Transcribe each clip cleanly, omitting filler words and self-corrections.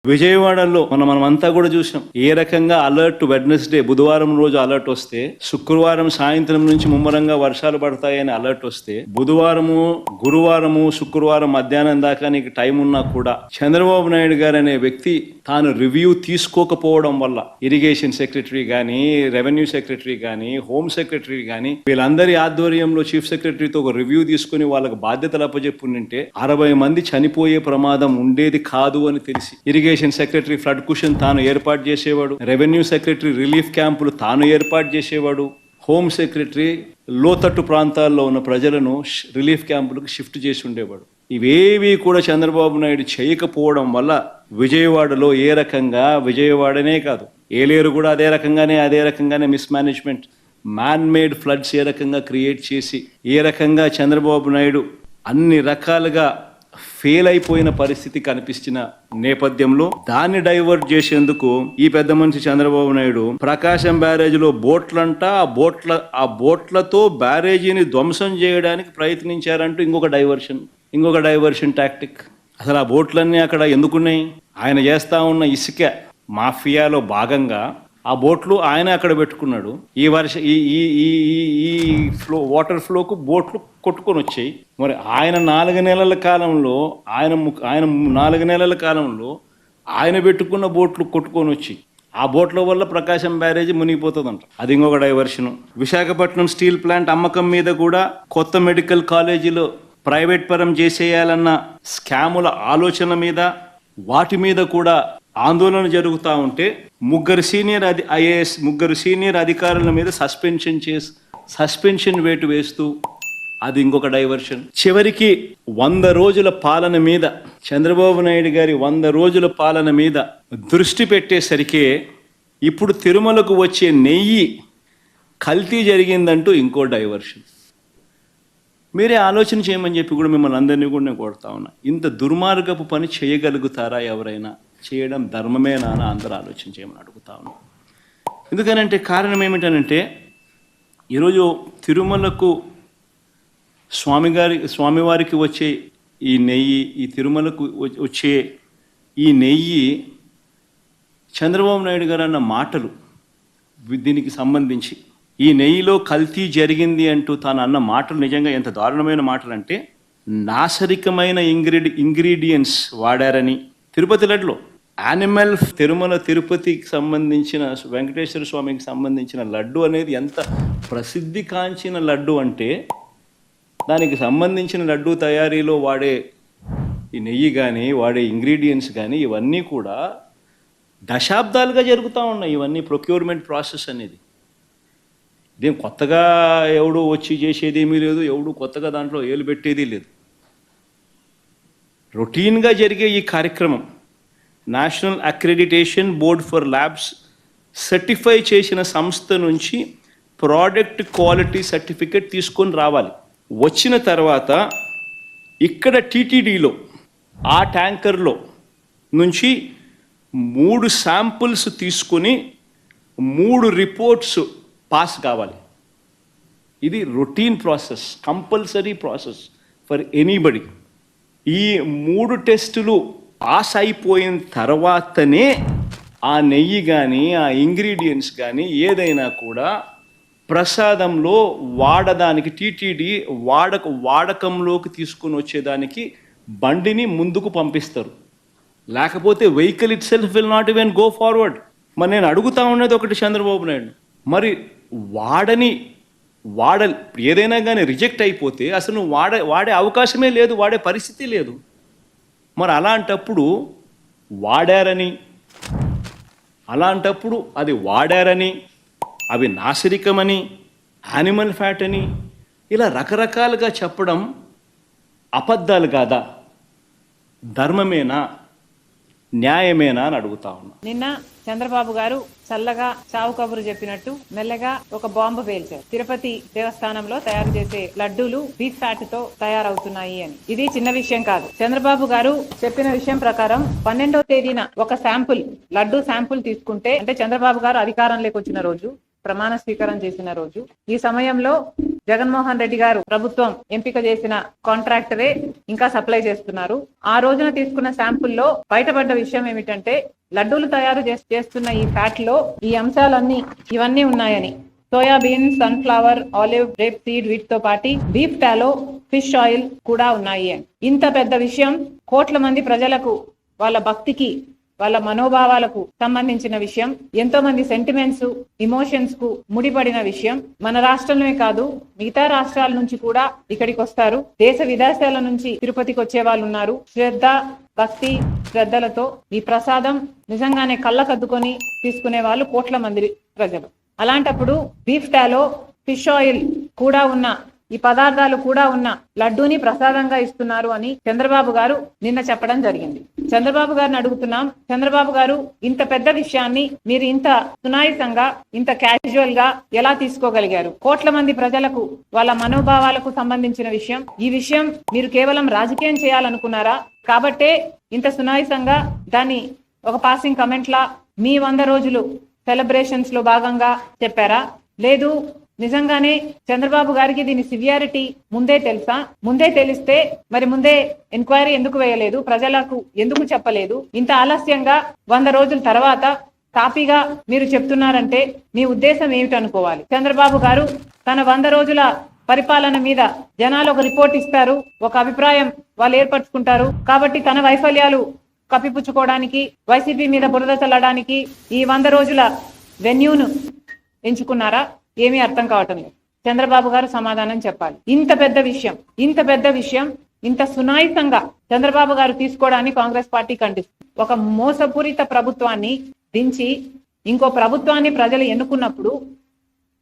విజయవాడలో మనమంతా కూడా చూసాం ఏ రకంగా అలర్ట్. వెడ్నెస్డే బుధవారం రోజు అలర్ట్ వస్తే, శుక్రవారం సాయంత్రం నుంచి ముమ్మరంగా వర్షాలు పడతాయని అలర్ట్ వస్తే, బుధవారము, గురువారము, శుక్రవారం మధ్యాహ్నం దాకా నీకు టైం ఉన్నా కూడా చంద్రబాబు నాయుడు గారు అనే వ్యక్తి తాను రివ్యూ తీసుకోకపోవడం వల్ల ఇరిగేషన్ సెక్రటరీ గానీ, రెవెన్యూ సెక్రటరీ గానీ, హోమ్ సెక్రటరీ గానీ వీళ్ళందరి ఆధ్వర్యంలో చీఫ్ సెక్రటరీతో ఒక రివ్యూ తీసుకుని వాళ్ళకి బాధ్యతలు అప్పచెప్పుంటే 60 మంది చనిపోయే ప్రమాదం ఉండేది కాదు అని తెలిసి ఇరిగేషన్ సెక్రటరీ ఫ్లడ్ కుషన్ తాను ఏర్పాటు చేసేవాడు, రెవెన్యూ సెక్రటరీ రిలీఫ్ క్యాంపులు తాను ఏర్పాటు చేసేవాడు, హోమ్ సెక్రటరీ లోతట్టు ప్రాంతాల్లో ఉన్న ప్రజలను రిలీఫ్ క్యాంపులకు షిఫ్ట్ చేసి ఉండేవాడు. ఇవేవి కూడా చంద్రబాబు నాయుడు చేయకపోవడం వల్ల విజయవాడలో ఏ రకంగా, విజయవాడనే కాదు ఏలేరు కూడా అదే రకంగానే మిస్మేనేజ్మెంట్, మ్యాన్ మేడ్ ఫ్లడ్స్ ఏ రకంగా క్రియేట్ చేసి ఏ రకంగా చంద్రబాబు నాయుడు అన్ని రకాలుగా ఫెయిల్ అయిపోయిన పరిస్థితి కనిపించిన నేపథ్యంలో దాన్ని డైవర్ట్ చేసేందుకు ఈ పెద్ద మనిషి చంద్రబాబు నాయుడు ప్రకాశం బ్యారేజీలో బోట్లంట, ఆ బోట్లతో బ్యారేజీని ధ్వంసం చేయడానికి ప్రయత్నించారంటూ ఇంకొక డైవర్షన్ టాక్టిక్. అసలు ఆ బోట్లన్నీ అక్కడ ఎందుకున్నాయి? ఆయన చేస్తా ఉన్న ఇసుక మాఫియాలో భాగంగా ఆ బోట్లు ఆయన అక్కడ పెట్టుకున్నాడు. ఈ ఫ్లో, వాటర్ ఫ్లోకు బోట్లు కొట్టుకొని వచ్చాయి. మరి ఆయన 4 నెలల కాలంలో ఆయన పెట్టుకున్న బోట్లు కొట్టుకొని వచ్చి ఆ బోట్ల వల్ల ప్రకాశం బ్యారేజీ మునిగిపోతుందంట. అది ఇంకొక డైవర్షన్. విశాఖపట్నం స్టీల్ ప్లాంట్ అమ్మకం మీద కూడా కొత్త మెడికల్ కాలేజీలో ప్రైవేట్ పరం చేసేయాలన్న స్కాముల ఆలోచన మీద, వాటి మీద కూడా ఆందోళన జరుగుతూ ఉంటే ముగ్గురు సీనియర్ అధికారుల మీద సస్పెన్షన్ వేటు వేస్తూ అది ఇంకొక డైవర్షన్. చివరికి 100 రోజుల పాలన మీద, చంద్రబాబు నాయుడు గారి 100 రోజుల పాలన మీద దృష్టి పెట్టేసరికి ఇప్పుడు తిరుమలకు వచ్చే నెయ్యి కల్తీ జరిగిందంటూ ఇంకో డైవర్షన్. మీరే ఆలోచన చేయమని చెప్పి కూడా మిమ్మల్ని అందరినీ కూడా నేను కోరుతా ఉన్నా. ఇంత దుర్మార్గపు పని చేయగలుగుతారా ఎవరైనా? చేయడం ధర్మమేనా అని అందరూ ఆలోచన చేయమని అడుగుతా ఉన్నాం. ఎందుకనంటే కారణం ఏమిటనంటే ఈరోజు తిరుమలకు స్వామివారికి వచ్చే ఈ నెయ్యి, ఈ తిరుమలకు వచ్చే ఈ నెయ్యి చంద్రబాబు నాయుడు గారు అన్న మాటలు, దీనికి సంబంధించి ఈ నెయ్యిలో కల్తీ జరిగింది అంటూ తాను అన్న మాటలు నిజంగా ఎంత దారుణమైన మాటలు అంటే, నాశరికమైన ఇంగ్రీడియంట్స్ వాడారని. తిరుపతి లడ్డులో యానిమల్, తిరుపతికి సంబంధించిన వెంకటేశ్వర స్వామికి సంబంధించిన లడ్డు అనేది ఎంత ప్రసిద్ధి కాంచిన లడ్డు అంటే, దానికి సంబంధించిన లడ్డు తయారీలో వాడే ఈ నెయ్యి కానీ, వాడే ఇంగ్రీడియంట్స్ కానీ ఇవన్నీ కూడా దశాబ్దాలుగా జరుగుతూ ఉన్నాయి. ఇవన్నీ ప్రొక్యూర్మెంట్ ప్రాసెస్ అనేది. ఇదేం కొత్తగా ఎవడు వచ్చి చేసేది ఏమీ లేదు, ఎవడు కొత్తగా దాంట్లో ఏలు పెట్టేది లేదు. రొటీన్గా జరిగే ఈ కార్యక్రమం national accreditation board for labs certify చేసిన సంస్థ నుంచి ప్రోడక్ట్ క్వాలిటీ సర్టిఫికేట్ తీసుకొని రావాలి. వచ్చిన తర్వాత ఇక్కడ టీటీడీలో ఆ ట్యాంకర్లో నుంచి 3 శాంపుల్స్ తీసుకొని 3 రిపోర్ట్స్ పాస్ కావాలి. ఇది routine process, compulsory process for anybody. ఈ 3 టెస్టులు పాస్ అయిపోయిన తర్వాతనే ఆ నెయ్యి కానీ, ఆ ఇంగ్రీడియంట్స్ కానీ ఏదైనా కూడా ప్రసాదంలో వాడడానికి, టీటీడీ వాడకంలోకి తీసుకుని వచ్చేదానికి బండిని ముందుకు పంపిస్తారు. లేకపోతే vehicle it self will not even go forward. మరి నేను అడుగుతా ఉన్నది ఒకటి చంద్రబాబు నాయుడు, మరి ఏదైనా కానీ రిజెక్ట్ అయిపోతే అసలు నువ్వు వాడే అవకాశమే లేదు, వాడే పరిస్థితి లేదు. మరి అలాంటప్పుడు అది వాడారని, అవి నాసిరికమని, యానిమల్ ఫ్యాట్ అని ఇలా రకరకాలుగా చెప్పడం అబద్ధాలు కాదా? ధర్మమేనా, న్యాయమేనా అని అడుగుతా ఉన్నా. నిన్న చంద్రబాబు గారు చల్లగా చావు కబురు చెప్పినట్టు మెల్లగా ఒక బాంబు పేల్చారు. తిరుపతి దేవస్థానంలో తయారు చేసే లడ్డూలు బీఫ్ ఫ్యాట్ తో తయారవుతున్నాయి అని. ఇది చిన్న విషయం కాదు. చంద్రబాబు గారు చెప్పిన విషయం ప్రకారం 12వ తేదీన ఒక లడ్డూ శాంపుల్ తీసుకుంటే, అంటే చంద్రబాబు గారు అధికారంలోకి వచ్చిన రోజు ప్రమాణ స్వీకారం చేసిన రోజు. ఈ సమయంలో జగన్మోహన్ రెడ్డి గారు ప్రభుత్వం ఎంపిక చేసిన కాంట్రాక్టరే ఇంకా సప్లై చేస్తున్నారు. ఆ రోజున తీసుకున్న శాంపుల్లో బయటపడ్డ విషయం ఏమిటంటే లడ్డూలు తయారు చేస్తున్న ఈ ఫ్యాట్ లో ఈ అంశాలన్నీ ఇవన్నీ ఉన్నాయని. Soybean, sunflower, olive, rape seed వీటితో పాటు బీఫ్ టాలో, ఫిష్ ఆయిల్ కూడా ఉన్నాయి అని. ఇంత పెద్ద విషయం కోట్ల మంది ప్రజలకు వాళ్ళ భక్తికి వాళ్ళ మనోభావాలకు సంబంధించిన విషయం, ఎంతో మంది సెంటిమెంట్స్, ఇమోషన్స్ కు ముడిపడిన విషయం. మన రాష్ట్రంలోనే కాదు మిగతా రాష్ట్రాల నుంచి కూడా ఇక్కడికి వస్తారు. దేశ విదేశాల నుంచి తిరుపతికి వచ్చే వాళ్ళు ఉన్నారు. శ్రద్ధ, భక్తి, శ్రద్ధలతో ఈ ప్రసాదం నిజంగానే కళ్ళకద్దుకొని తీసుకునే వాళ్ళు కోట్ల మంది ప్రజలు. అలాంటప్పుడు బీఫ్ టాలో, ఫిష్ ఆయిల్ కూడా ఉన్న ఈ పదార్థాలు కూడా ఉన్న లడ్డూని ప్రసాదంగా ఇస్తున్నారు అని చంద్రబాబు గారు నిన్న చెప్పడం జరిగింది. చంద్రబాబు గారిని అడుగుతున్నాం, చంద్రబాబు గారు ఇంత పెద్ద విషయాన్ని మీరు ఇంత సునాయాసంగా, ఇంత క్యాజువల్ గా ఎలా తీసుకోగలిగారు? కోట్ల మంది ప్రజలకు వాళ్ళ మనోభావాలకు సంబంధించిన విషయం. ఈ విషయం మీరు కేవలం రాజకీయం చేయాలనుకున్నారా? కాబట్టే ఇంత సునాయాసంగా దాన్ని ఒక పాసింగ్ కమెంట్ లా మీ 100 రోజులు సెలబ్రేషన్స్ లో భాగంగా చెప్పారా? లేదు నిజంగానే చంద్రబాబు గారికి దీని సివియారిటీ ముందే తెలుసా? ముందే తెలిస్తే మరి ముందే ఎంక్వైరీ ఎందుకు వేయలేదు? ప్రజలకు ఎందుకు చెప్పలేదు? ఇంత ఆలస్యంగా 100 రోజుల తర్వాత కాపీగా మీరు చెప్తున్నారంటే మీ ఉద్దేశం ఏమిటనుకోవాలి? చంద్రబాబు గారు తన 100 రోజుల పరిపాలన మీద జనాలు ఒక రిపోర్ట్ ఇస్తారు, ఒక అభిప్రాయం వాళ్ళు ఏర్పరచుకుంటారు. కాబట్టి తన వైఫల్యాలు కప్పిపుచ్చుకోవడానికి, వైసీపీ మీద బురద చల్లడానికి ఈ 100 రోజుల వెన్యూను ఎంచుకున్నారా? ఏమీ అర్థం కావటం లేదు. చంద్రబాబు గారు సమాధానం చెప్పాలి. ఇంత పెద్ద విషయం ఇంత సునాయాసంగా చంద్రబాబు గారు తీసుకోవడాన్ని కాంగ్రెస్ పార్టీ ఖండిస్తుంది. ఒక మోసపూరిత ప్రభుత్వాన్ని దించి ఇంకో ప్రభుత్వాన్ని ప్రజలు ఎన్నుకున్నప్పుడు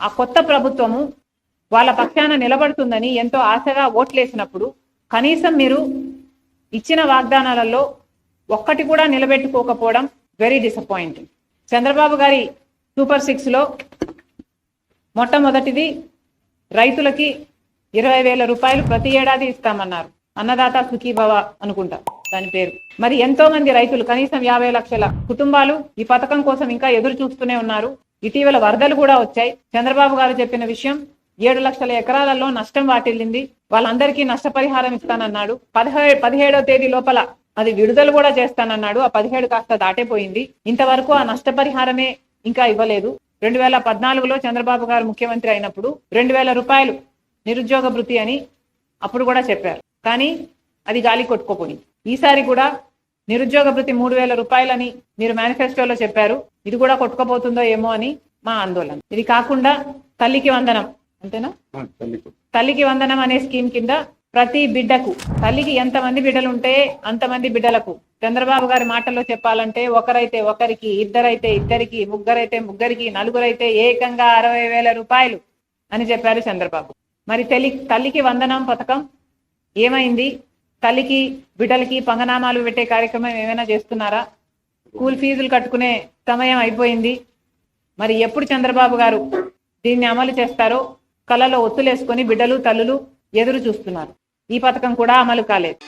ఆ కొత్త ప్రభుత్వము వాళ్ళ పక్షాన నిలబడుతుందని ఎంతో ఆశగా ఓట్లేసినప్పుడు కనీసం మీరు ఇచ్చిన వాగ్దానాలలో ఒక్కటి కూడా నిలబెట్టుకోకపోవడం వెరీ డిసప్పాయింటింగ్. చంద్రబాబు గారి సూపర్ 6 లో మొట్టమొదటిది రైతులకి 20,000 రూపాయలు ప్రతి ఏడాది ఇస్తామన్నారు. అన్నదాత సుఖీభవ అనుకుంటా దాని పేరు. మరి ఎంతో మంది రైతులు, కనీసం 50 లక్షల కుటుంబాలు ఈ పథకం కోసం ఇంకా ఎదురు చూస్తూనే ఉన్నారు. ఇటీవల వరదలు కూడా వచ్చాయి. చంద్రబాబు గారు చెప్పిన విషయం 7 లక్షల ఎకరాలలో నష్టం వాటిల్లింది, వాళ్ళందరికీ నష్టపరిహారం ఇస్తానన్నాడు. 17వ తేదీ లోపల అది విడుదల కూడా చేస్తానన్నాడు. ఆ 17 కాస్త దాటిపోయింది. ఇంతవరకు ఆ నష్టపరిహారమే ఇంకా ఇవ్వలేదు. 2014లో చంద్రబాబు గారు ముఖ్యమంత్రి అయినప్పుడు 2,000 రూపాయలు నిరుద్యోగ భృతి అని అప్పుడు కూడా చెప్పారు. కానీ అది గాలి కొట్టుకోపోయింది. ఈసారి కూడా నిరుద్యోగ భృతి 3,000 రూపాయలని మీరు మేనిఫెస్టోలో చెప్పారు. ఇది కూడా కొట్టుకోపోతుందో ఏమో అని మా ఆందోళన. ఇది కాకుండా తల్లికి వందనం, అంతేనా? తల్లికి వందనం అనే స్కీమ్ కింద ప్రతి బిడ్డకు, తల్లికి ఎంతమంది బిడ్డలు ఉంటే అంతమంది బిడ్డలకు, చంద్రబాబు గారి మాటల్లో చెప్పాలంటే ఒకరైతే ఒకరికి, ఇద్దరైతే ఇద్దరికి, ముగ్గురైతే ముగ్గురికి, నలుగురైతే ఏకంగా 60,000 రూపాయలు అని చెప్పారు చంద్రబాబు. మరి తల్లికి వందనం పథకం ఏమైంది? తల్లికి బిడ్డలకి పంగనామాలు పెట్టే కార్యక్రమం ఏమైనా చేస్తున్నారా? స్కూల్ ఫీజులు కట్టుకునే సమయం అయిపోయింది. మరి ఎప్పుడు చంద్రబాబు గారు దీన్ని అమలు చేస్తారో కళ్ళలో ఒత్తులేసుకొని బిడ్డలు, తల్లులు ఎదురు చూస్తున్నారు. ఈ పథకం కూడా అమలు కాలేదు.